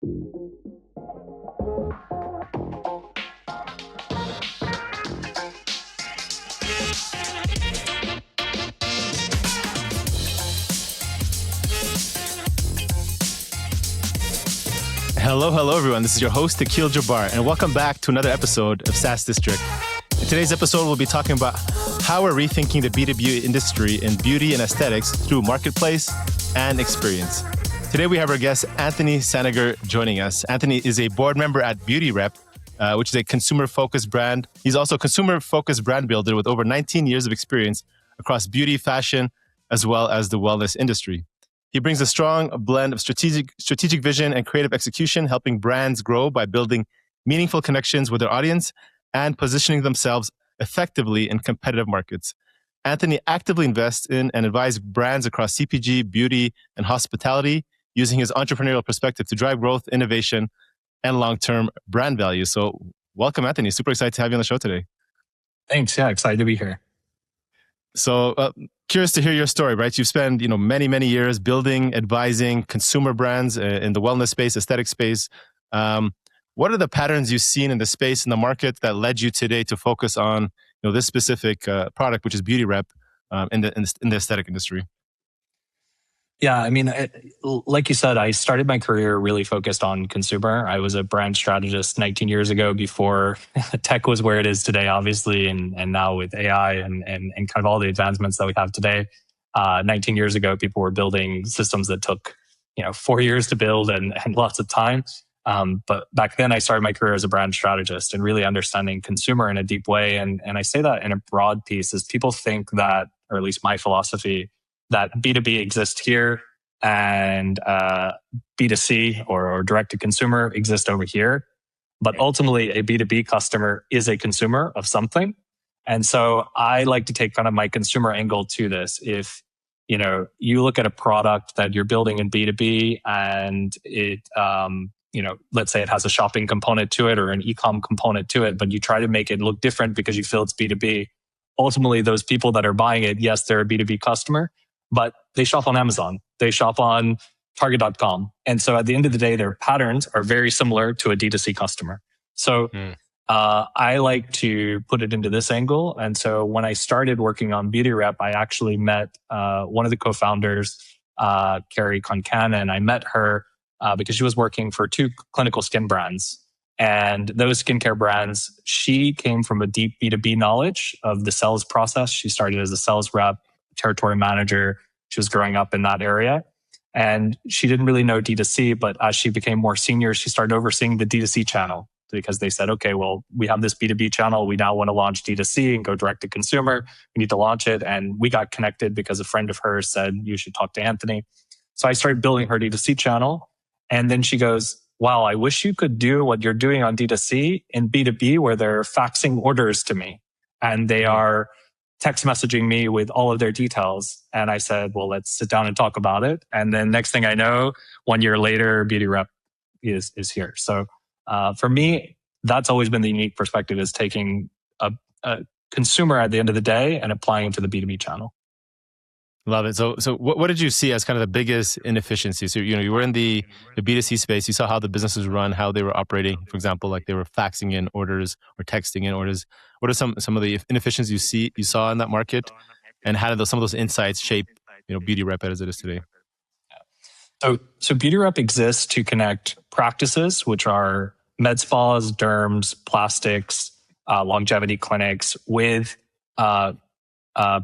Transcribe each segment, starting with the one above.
Hello, everyone. This is your host, Akil Jabbar, and welcome back to another episode of SaaS District. In today's episode, we'll be talking about how we're rethinking the B2B industry in beauty and aesthetics through marketplace and experience. Today, we have our guest, Anthony Saniger, joining us. Anthony is a board member at Beauty Rep, which is a consumer-focused brand. He's also a consumer-focused brand builder with over 19 years of experience across beauty, fashion, as well as the wellness industry. He brings a strong blend of strategic vision and creative execution, helping brands grow by building meaningful connections with their audience and positioning themselves effectively in competitive markets. Anthony actively invests in and advises brands across CPG, beauty, and hospitality, using his entrepreneurial perspective to drive growth, innovation, and long-term brand value. So welcome, Anthony. Super excited to have you on the show today. Thanks. Yeah, excited to be here. So curious to hear your story, right? You've spent, many years building, advising consumer brands in the wellness space, aesthetic space. What are the patterns you've seen in the space, in the market, that led you today to focus on, this specific product, which is Beauty Rep, in the aesthetic industry? Yeah, I mean, like you said, I started my career really focused on consumer. I was a brand strategist 19 years ago before tech was where it is today, obviously, and now with AI and kind of all the advancements that we have today. 19 years ago, people were building systems that took 4 years to build and lots of time. But back then, I started my career as a brand strategist and really understanding consumer in a deep way. And I say that in a broad piece is people think that, or at least my philosophy, that B2B exists here and B2C or direct to consumer exists over here. But ultimately, a B2B customer is a consumer of something. And so I like to take kind of my consumer angle to this. If you look at a product that you're building in B2B and it, let's say it has a shopping component to it or an e-com component to it, but you try to make it look different because you feel it's B2B. Ultimately, those people that are buying it, yes, they're a B2B customer, but they shop on Amazon. They shop on Target.com. And so at the end of the day, their patterns are very similar to a D2C customer. So I like to put it into this angle. And so when I started working on Beauty Rep, I actually met one of the co-founders, Carrie Concan, I met her because she was working for 2 clinical skin brands. And those skincare brands, she came from a deep B2B knowledge of the sales process. She started as a sales rep, territory manager. She was growing up in that area. And she didn't really know D2C, but as she became more senior, she started overseeing the D2C channel because they said, okay, well, we have this B2B channel. We now want to launch D2C and go direct to consumer. We need to launch it. And we got connected because a friend of hers said, you should talk to Anthony. So I started building her D2C channel. And then she goes, wow, I wish you could do what you're doing on D2C in B2B where they're faxing orders to me and they are text messaging me with all of their details. And I said, well, let's sit down and talk about it. And then next thing I know, 1 year later, Beauty Rep is here. So for me, that's always been the unique perspective, is taking a consumer at the end of the day and applying it to the B2B channel. Love it. So what did you see as kind of the biggest inefficiencies? So, you were in the B2C space. You saw how the businesses run, how they were operating. For example, like they were faxing in orders or texting in orders. What are some of the inefficiencies you saw in that market, and how did some of those insights shape, Beauty Rep as it is today? So Beauty Rep exists to connect practices, which are med spas, derms, plastics, longevity clinics, with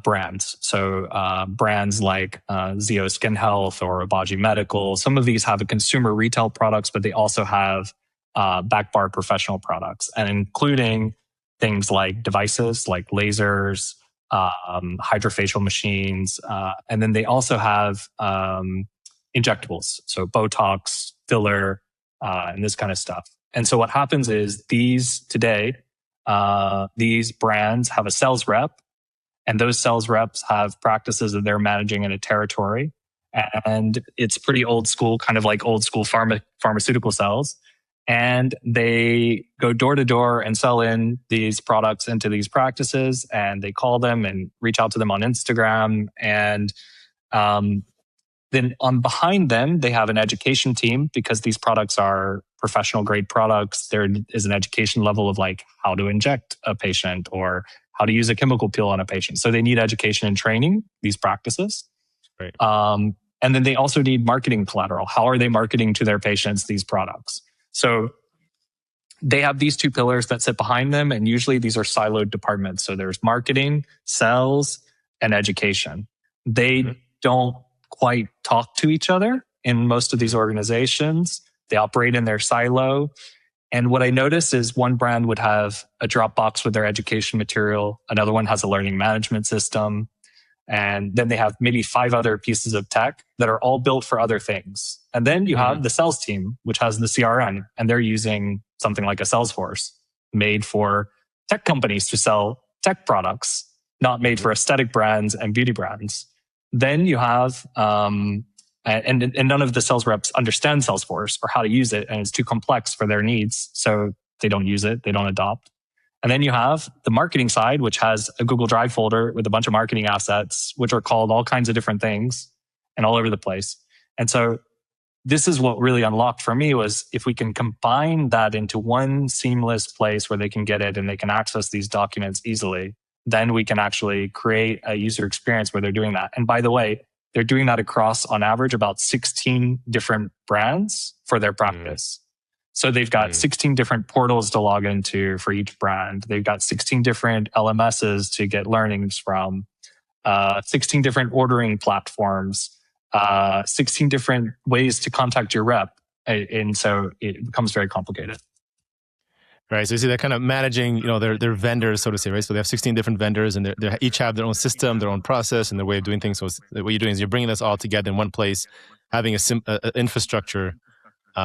brands. So brands like Zeo Skin Health or Abaji Medical. Some of these have a consumer retail products, but they also have back bar professional products, and including things like devices like lasers, hydrofacial machines, and then they also have injectables, so Botox, filler, and this kind of stuff. And so what happens is these brands have a sales rep, and those sales reps have practices that they're managing in a territory. And it's pretty old school, kind of like old school pharmaceutical sales. And they go door to door and sell in these products into these practices, and they call them and reach out to them on Instagram. And Then on behind them, they have an education team because these products are professional grade products. There is an education level of like how to inject a patient or how to use a chemical peel on a patient. So they need education and training, these practices. Right. And then they also need marketing collateral. How are they marketing to their patients these products? So they have these two pillars that sit behind them. And usually these are siloed departments. So there's marketing, sales, and education. They don't quite talk to each other in most of these organizations. They operate in their silo. And what I noticed is one brand would have a Dropbox with their education material. Another one has a learning management system. And then they have maybe 5 other pieces of tech that are all built for other things. And then you have the sales team, which has the CRM, and they're using something like a Salesforce made for tech companies to sell tech products, not made for aesthetic brands and beauty brands. Then you have, and none of the sales reps understand Salesforce or how to use it, and it's too complex for their needs. So they don't use it, they don't adopt. And then you have the marketing side, which has a Google Drive folder with a bunch of marketing assets, which are called all kinds of different things and all over the place. And so this is what really unlocked for me was if we can combine that into one seamless place where they can get it and they can access these documents easily, then we can actually create a user experience where they're doing that. And by the way, they're doing that across, on average, about 16 different brands for their practice. So they've got 16 different portals to log into for each brand. They've got 16 different LMSs to get learnings from, 16 different ordering platforms, 16 different ways to contact your rep. And so it becomes very complicated. Right. So you see they're kind of managing, their vendors, so to say, right? So they have 16 different vendors and they each have their own system, their own process and their way of doing things. So what you're doing is you're bringing this all together in one place, having a infrastructure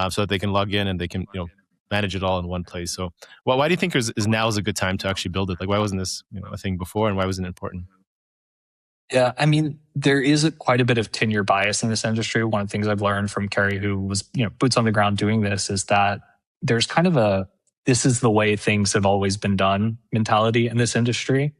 so that they can log in and they can, manage it all in one place. So why do you think is now is a good time to actually build it? Like, why wasn't this, a thing before and why wasn't it important? Yeah, I mean, there is quite a bit of tenure bias in this industry. One of the things I've learned from Kerry, who was, boots on the ground doing this, is that there's kind of this is the way things have always been done mentality in this industry.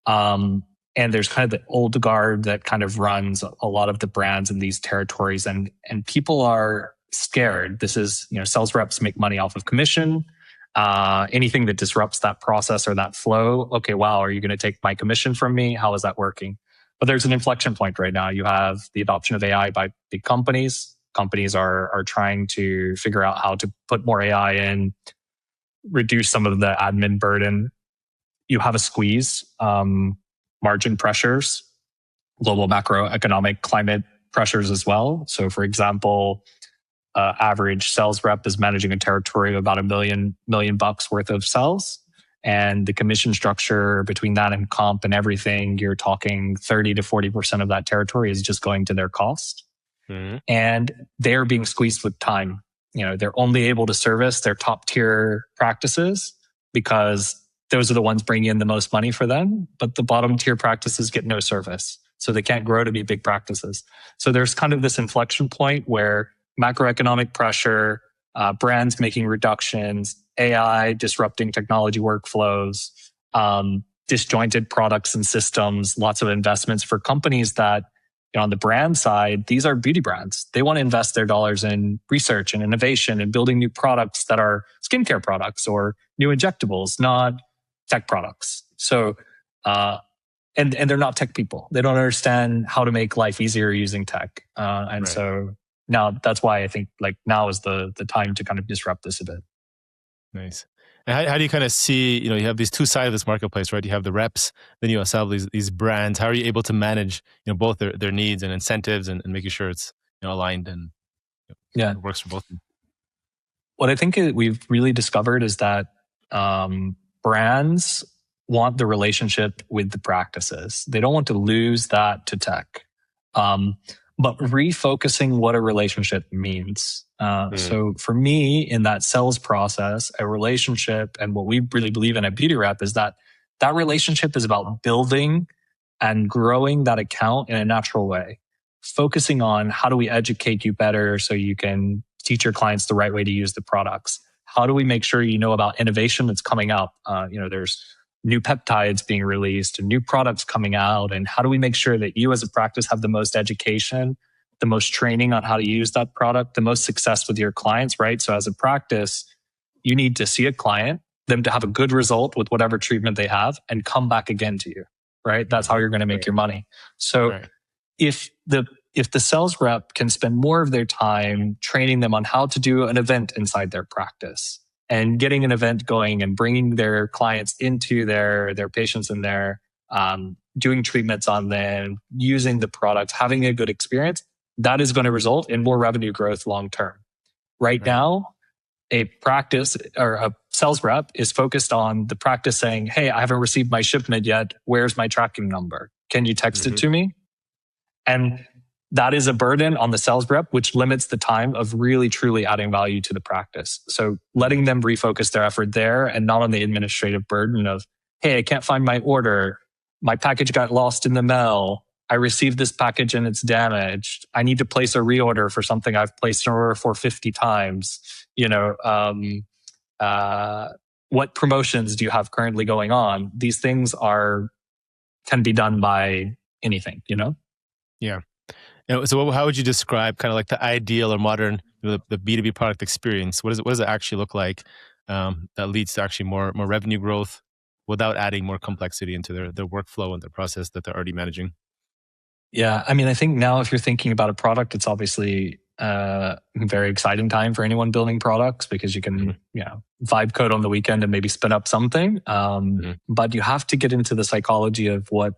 And there's kind of the old guard that kind of runs a lot of the brands in these territories. And people are scared. This is, sales reps make money off of commission. Anything that disrupts that process or that flow, okay, wow, are you going to take my commission from me? How is that working? But there's an inflection point right now. You have the adoption of AI by big companies. Companies are trying to figure out how to put more AI in, reduce some of the admin burden. You have a squeeze, margin pressures, global macroeconomic climate pressures as well. So for example, average sales rep is managing a territory of about $1 million worth of sales. And the commission structure between that and comp and everything, you're talking 30 to 40% of that territory is just going to their cost. And they're being squeezed with time. They're only able to service their top tier practices because those are the ones bringing in the most money for them. But the bottom tier practices get no service. So they can't grow to be big practices. So there's kind of this inflection point where macroeconomic pressure, brands making reductions, AI disrupting technology workflows, disjointed products and systems, lots of investments for companies that, on the brand side, these are beauty brands. They want to invest their dollars in research and innovation and building new products that are skincare products or new injectables, not tech products. So, and they're not tech people. They don't understand how to make life easier using tech. And so now that's why I think now is the time to kind of disrupt this a bit. Nice. And how do you kind of see, you have these two sides of this marketplace, right? You have the reps, then you have these brands. How are you able to manage, both their needs and incentives and making sure it's aligned and it works for both of them? What I think we've really discovered is that brands want the relationship with the practices. They don't want to lose that to tech. But refocusing what a relationship means. So for me, in that sales process, a relationship and what we really believe in at Beauty Rep is that relationship is about building and growing that account in a natural way. Focusing on how do we educate you better so you can teach your clients the right way to use the products? How do we make sure you know about innovation that's coming up? There's new peptides being released and new products coming out. And how do we make sure that you as a practice have the most education the most training on how to use that product, the most success with your clients, right? So as a practice, you need to see a client, them to have a good result with whatever treatment they have and come back again to you, right? That's how you're going to make your money. So if the sales rep can spend more of their time training them on how to do an event inside their practice and getting an event going and bringing their clients into their patients in there, doing treatments on them, using the product, having a good experience, that is going to result in more revenue growth long term. Right now, a practice or a sales rep is focused on the practice saying, hey, I haven't received my shipment yet. Where's my tracking number? Can you text it to me? And that is a burden on the sales rep, which limits the time of really, truly adding value to the practice. So letting them refocus their effort there and not on the administrative burden of, hey, I can't find my order. My package got lost in the mail. I received this package and it's damaged. I need to place a reorder for something I've placed an order for 50 times. What promotions do you have currently going on? These things can be done by anything, Yeah. So how would you describe kind of like the ideal or modern, the B2B product experience? What does it actually look like that leads to actually more revenue growth without adding more complexity into their workflow and their process that they're already managing? Yeah. I mean, I think now if you're thinking about a product, it's obviously a very exciting time for anyone building products because you can, vibe code on the weekend and maybe spin up something. But you have to get into the psychology of what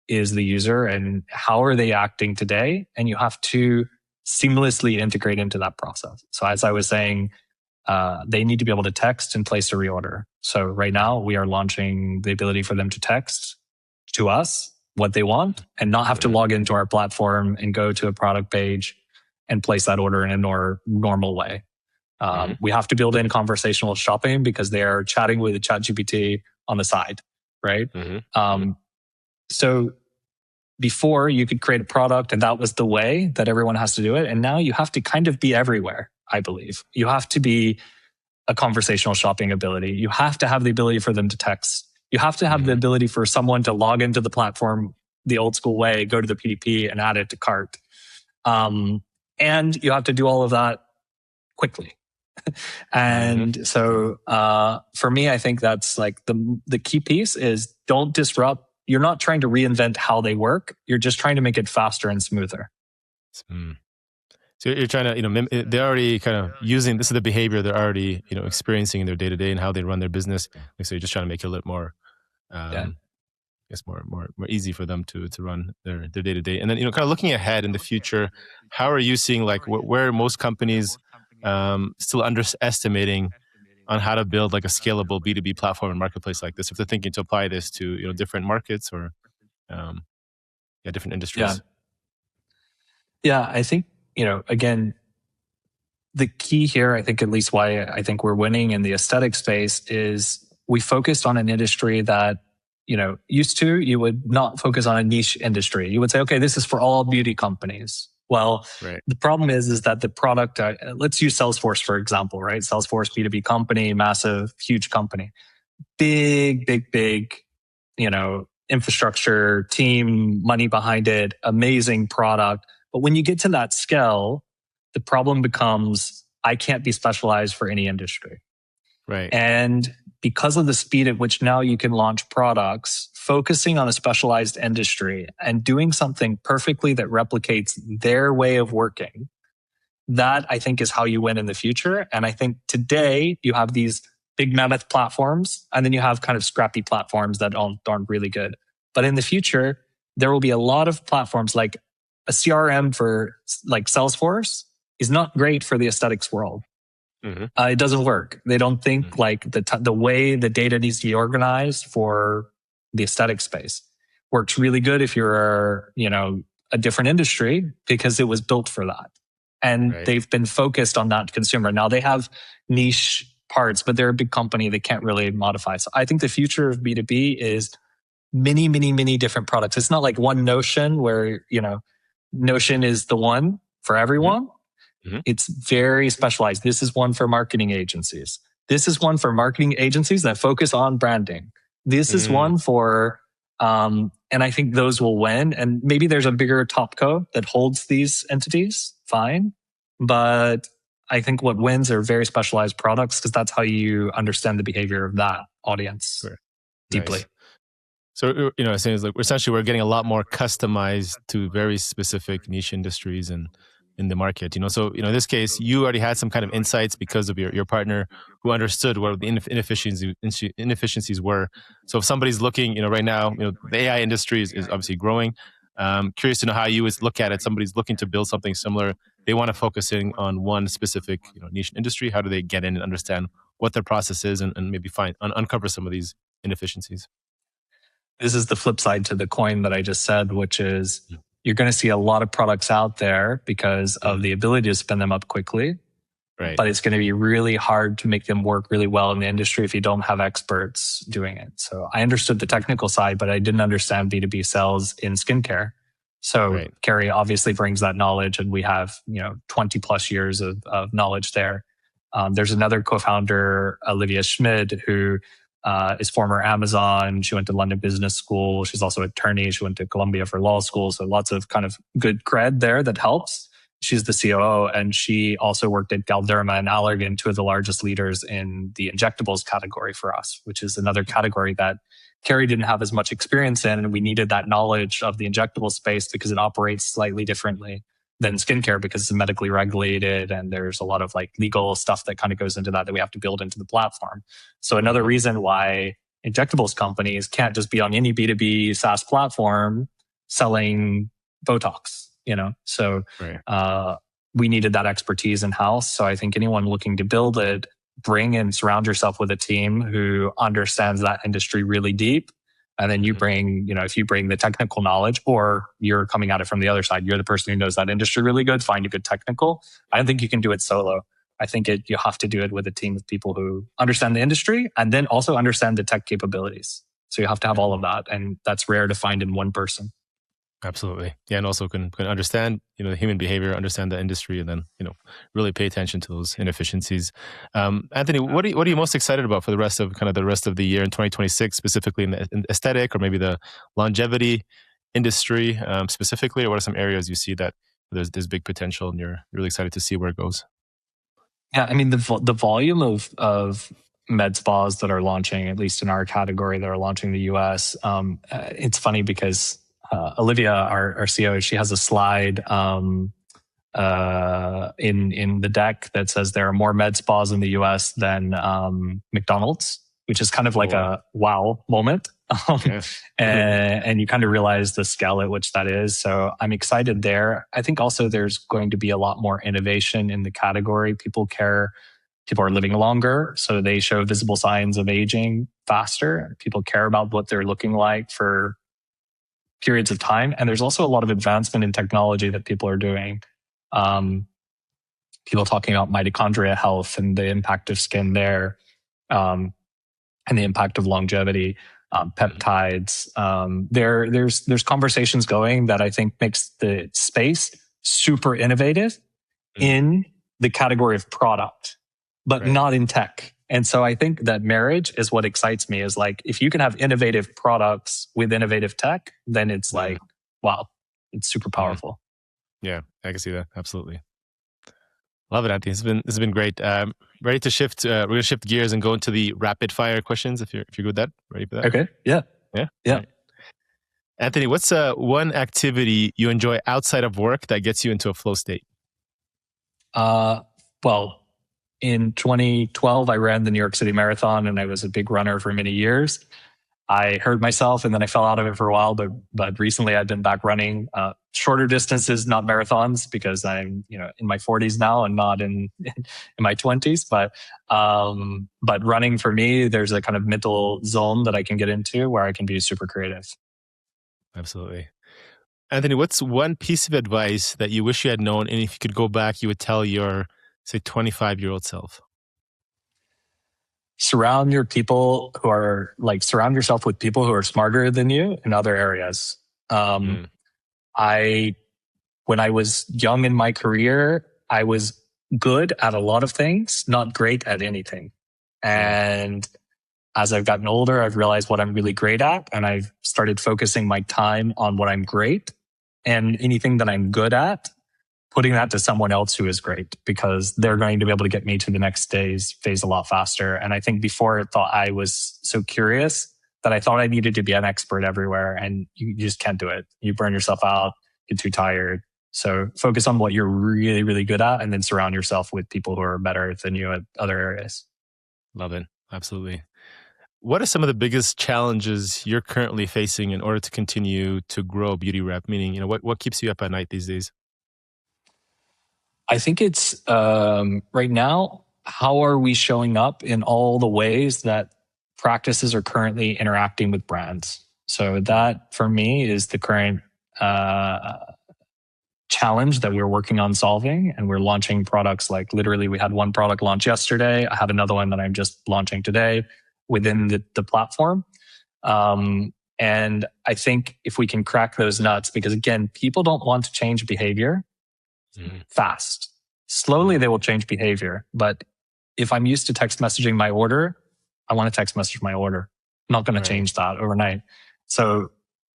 is the user and how are they acting today. And you have to seamlessly integrate into that process. So as I was saying, they need to be able to text and place a reorder. So right now we are launching the ability for them to text to us what they want and not have to log into our platform and go to a product page and place that order in a normal way. We have to build in conversational shopping because they are chatting with the ChatGPT on the side, right? So before you could create a product and that was the way that everyone has to do it. And now you have to kind of be everywhere, I believe. You have to be a conversational shopping ability. You have to have the ability for them to text. You have to have the ability for someone to log into the platform the old school way, go to the PDP and add it to cart. And you have to do all of that quickly. And so for me, I think that's like the key piece is don't disrupt. You're not trying to reinvent how they work. You're just trying to make it faster and smoother. So you're trying to, they're already kind of using, this is the behavior they're already, experiencing in their day to day and how they run their business. So you're just trying to make it a little more, more easy for them to run their day to day. And then, kind of looking ahead in the future, how are you seeing like where most companies still underestimating on how to build like a scalable B2B platform and marketplace like this, if they're thinking to apply this to, different markets or, different industries? Yeah, I think, again, the key here, I think at least why I think we're winning in the aesthetic space is we focused on an industry that, used to, you would not focus on a niche industry. You would say, okay, this is for all beauty companies. Well, the problem is that the product, let's use Salesforce, for example, right? Salesforce, B2B company, massive, huge company, big, infrastructure, team, money behind it, amazing product. But when you get to that scale, the problem becomes, I can't be specialized for any industry. Right. And because of the speed at which now you can launch products, focusing on a specialized industry and doing something perfectly that replicates their way of working, that I think is how you win in the future. And I think today you have these big mammoth platforms and then you have kind of scrappy platforms that aren't really good. But in the future, there will be a lot of platforms like a CRM for like Salesforce is not great for the aesthetics world. It doesn't work. They don't think like the way the data needs to be organized for the aesthetic space works really good if you're, a different industry because it was built for that. And they've been focused on that consumer. Now they have niche parts, but they're a big company. They can't really modify. So I think the future of B2B is many, many, many different products. It's not like one Notion where, Notion is the one for everyone. It's very specialized. This is one for marketing agencies. This is one for marketing agencies that focus on branding. This is one for And I think those will win. And maybe there's a bigger topco that holds these entities, fine. But I think what wins are very specialized products because that's how you understand the behavior of that audience Sure. deeply. Nice. So, it seems like essentially we're getting a lot more customized to very specific niche industries and in the market. So, in this case, you already had some kind of insights because of your partner who understood what the inefficiencies were. So, if somebody's looking, right now, the AI industry is obviously growing. Curious to know how you would look at it. Somebody's looking to build something similar. They want to focus in on one specific, niche industry. How do they get in and understand what their process is and maybe uncover some of these inefficiencies? This is the flip side to the coin that I just said, which is you're going to see a lot of products out there because of the ability to spin them up quickly. Right. But it's going to be really hard to make them work really well in the industry if you don't have experts doing it. So I understood the technical side, but I didn't understand B2B sales in skincare. So Carrie obviously brings that knowledge, and we have 20 plus years of knowledge there. There's another co-founder, Olivia Schmid, who is former Amazon. She went to London Business School. She's also an attorney. She went to Columbia for law school. So lots of kind of good cred there that helps. She's the COO, and she also worked at Galderma and Allergan, two of the largest leaders in the injectables category for us, which is another category that Carrie didn't have as much experience in. And we needed that knowledge of the injectable space because it operates slightly differently than skincare because it's medically regulated. And there's a lot of like legal stuff that kind of goes into that we have to build into the platform. So another reason why injectables companies can't just be on any B2B SaaS platform selling Botox, So we needed that expertise in-house. So I think anyone looking to build it, bring and surround yourself with a team who understands that industry really deep. And then you bring, if you bring the technical knowledge, or you're coming at it from the other side, you're the person who knows that industry really good, find a good technical. I don't think you can do it solo. I think you have to do it with a team of people who understand the industry and then also understand the tech capabilities. So you have to have all of that. And that's rare to find in one person. Absolutely. Yeah. And also can understand, the human behavior, understand the industry, and then, really pay attention to those inefficiencies. Anthony, what are you most excited about for the rest of the year in 2026, specifically in the aesthetic or maybe the longevity industry specifically? Or what are some areas you see that there's big potential and you're really excited to see where it goes? Yeah. I mean, the volume of med spas that are launching, at least in our category, that are launching in the US. It's funny because Olivia, our CEO, she has a slide in the deck that says there are more med spas in the US than McDonald's, which is kind of like a wow moment. And you kind of realize the scale at which that is. So I'm excited there. I think also there's going to be a lot more innovation in the category. People care. People are living longer, so they show visible signs of aging faster. People care about what they're looking like for periods of time. And there's also a lot of advancement in technology that people are doing. People talking about mitochondria health and the impact of skin there, and the impact of longevity, peptides. There's conversations going that I think makes the space super innovative in the category of product, but not in tech. And so I think that marriage is what excites me, is like, if you can have innovative products with innovative tech, then it's like, wow, it's super powerful. Yeah, I can see that. Absolutely. Love it, Anthony. This has been great. Ready to shift? We're going to shift gears and go into the rapid fire questions if you're good with that. Ready for that? Okay. Yeah. Right. Anthony, what's one activity you enjoy outside of work that gets you into a flow state? Well, in 2012, I ran the New York City Marathon, and I was a big runner for many years. I hurt myself, and then I fell out of it for a while. But recently, I've been back running shorter distances, not marathons, because I'm in my 40s now and not in my 20s. But running for me, there's a kind of mental zone that I can get into where I can be super creative. Absolutely. Anthony, what's one piece of advice that you wish you had known, and if you could go back, you would tell your, say, 25-year-old self? Surround yourself with people who are smarter than you in other areas. When I was young in my career, I was good at a lot of things, not great at anything. And as I've gotten older, I've realized what I'm really great at, and I've started focusing my time on what I'm great, and anything that I'm good at, putting that to someone else who is great, because they're going to be able to get me to the next phase a lot faster. And I think before I thought I was so curious that I thought I needed to be an expert everywhere, and you just can't do it. You burn yourself out, get too tired. So focus on what you're really, really good at, and then surround yourself with people who are better than you at other areas. Love it. Absolutely. What are some of the biggest challenges you're currently facing in order to continue to grow Beauty Rep? Meaning, what keeps you up at night these days? I think it's right now, how are we showing up in all the ways that practices are currently interacting with brands? So that for me is the current challenge that we're working on solving. And we're launching products, like literally we had one product launch yesterday. I have another one that I'm just launching today within the platform. And I think if we can crack those nuts, because again, people don't want to change behavior fast. Slowly they will change behavior. But if I'm used to text messaging my order, I want to text message my order. I'm not going to change that overnight. So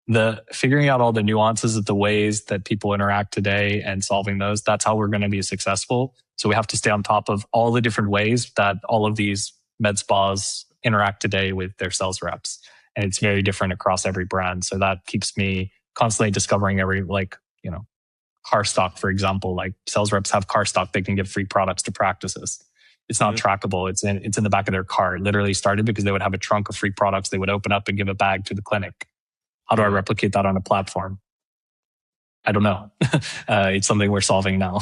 the figuring out all the nuances of the ways that people interact today and solving those, that's how we're going to be successful. So we have to stay on top of all the different ways that all of these med spas interact today with their sales reps. And it's very different across every brand. So that keeps me constantly discovering car stock, for example. Like sales reps have car stock, they can give free products to practices. It's not trackable. It's in the back of their car. It literally started because they would have a trunk of free products they would open up and give a bag to the clinic. How do I replicate that on a platform? I don't know. It's something we're solving now.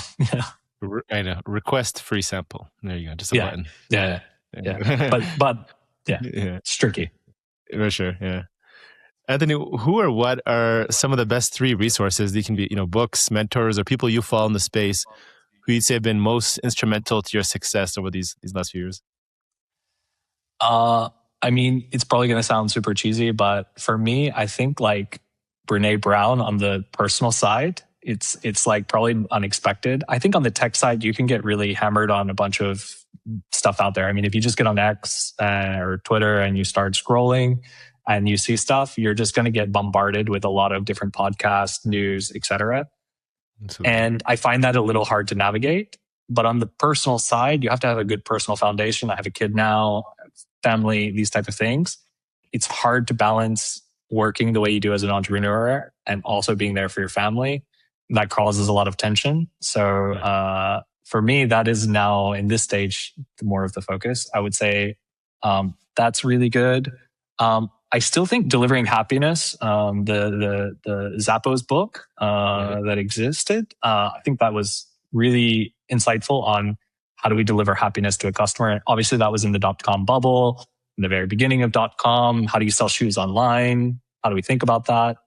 I know. Request free sample. There you go. Just a button. Yeah. But it's tricky. For sure. Yeah. Anthony, who or what are some of the best 3 resources? They can be, books, mentors, or people you follow in the space who you'd say have been most instrumental to your success over these last few years? I mean, it's probably going to sound super cheesy, but for me, I think like Brene Brown on the personal side, it's like probably unexpected. I think on the tech side, you can get really hammered on a bunch of stuff out there. I mean, if you just get on X or Twitter and you start scrolling and you see stuff, you're just going to get bombarded with a lot of different podcasts, news, etc. And I find that a little hard to navigate. But on the personal side, you have to have a good personal foundation. I have a kid now, family, these type of things. It's hard to balance working the way you do as an entrepreneur and also being there for your family. That causes a lot of tension. So for me, that is now in this stage more of the focus. I would say that's really good. I still think Delivering Happiness, the Zappos book that existed, I think that was really insightful on how do we deliver happiness to a customer. And obviously, that was in the .com bubble, in the very beginning of .com. How do you sell shoes online? How do we think about that?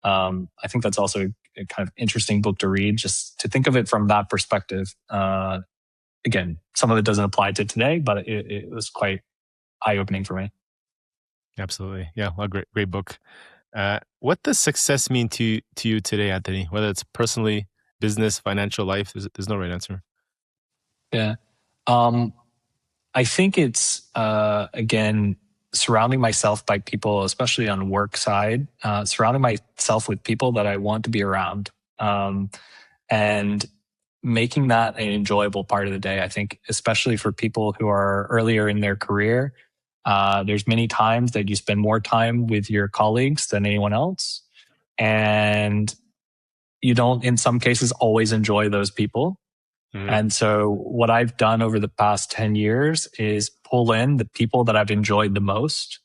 I think that's also a kind of interesting book to read, just to think of it from that perspective. Again, some of it doesn't apply to today, but it was quite eye-opening for me. Absolutely. Yeah. Well, great book. What does success mean to you today, Anthony? Whether it's personally, business, financial, life, there's no right answer. Yeah. I think it's, again, surrounding myself by people, especially on work side, surrounding myself with people that I want to be around, and making that an enjoyable part of the day. I think, especially for people who are earlier in their career, there's many times that you spend more time with your colleagues than anyone else. And you don't, in some cases, always enjoy those people. And so what I've done over the past 10 years is pull in the people that I've enjoyed the most.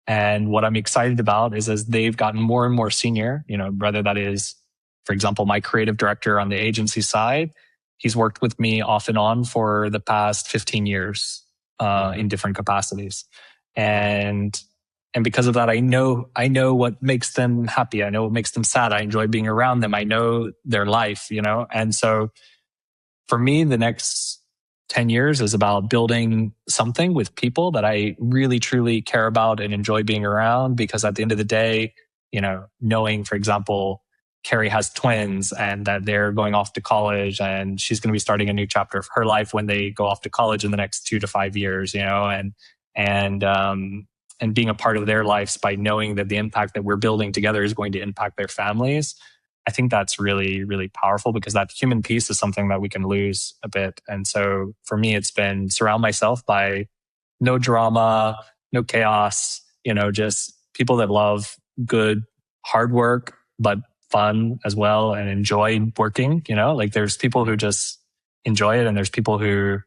And what I'm excited about is as they've gotten more and more senior, whether that is, for example, my creative director on the agency side, he's worked with me off and on for the past 15 years in different capacities. And because of that, I know what makes them happy. I know what makes them sad. I enjoy being around them. I know their life, and so for me, the next 10 years is about building something with people that I really, truly care about and enjoy being around. Because at the end of the day, knowing, for example, Carrie has twins and that they're going off to college and she's going to be starting a new chapter of her life when they go off to college in the next 2 to 5 years, and and being a part of their lives by knowing that the impact that we're building together is going to impact their families. I think that's really, really powerful because that human piece is something that we can lose a bit. And so for me, it's been surround myself by no drama, no chaos, just people that love good, hard work, but fun as well and enjoy working, like there's people who just enjoy it and there's people who,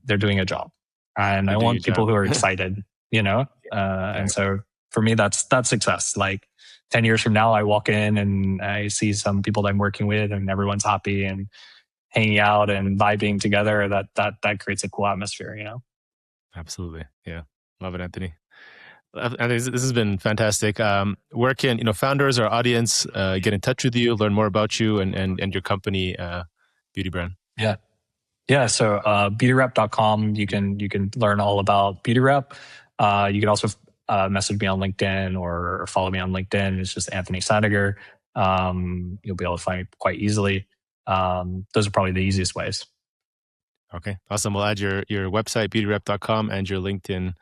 they're doing a job. And I want people who are excited, and so for me, that's success. Like 10 years from now, I walk in and I see some people that I'm working with and everyone's happy and hanging out and vibing together. That creates a cool atmosphere, Absolutely. Yeah. Love it, Anthony. This has been fantastic. Where can founders or audience get in touch with you, learn more about you and your company, Beauty Brand? Yeah. So beautyrep.com, you can learn all about BeautyRep. You can also message me on LinkedIn or follow me on LinkedIn. It's just Anthony Saniger. You'll be able to find me quite easily. Those are probably the easiest ways. Okay, awesome. We'll add your website, beautyrep.com, and your LinkedIn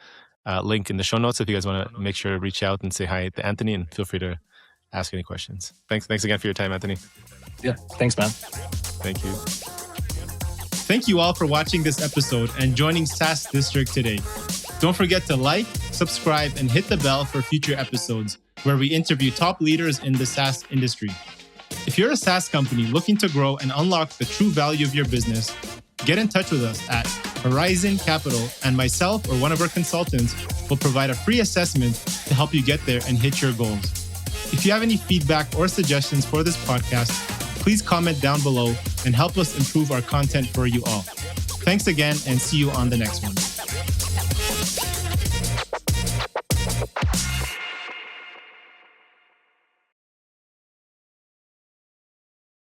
link in the show notes if you guys want to make sure to reach out and say hi to Anthony, and feel free to ask any questions. Thanks again for your time, Anthony. Yeah, thanks, man. Thank you. Thank you all for watching this episode and joining SaaS District today. Don't forget to like, subscribe, and hit the bell for future episodes where we interview top leaders in the SaaS industry. If you're a SaaS company looking to grow and unlock the true value of your business, get in touch with us at Horizon Capital, and myself or one of our consultants will provide a free assessment to help you get there and hit your goals. If you have any feedback or suggestions for this podcast, please comment down below and help us improve our content for you all. Thanks again and see you on the next one.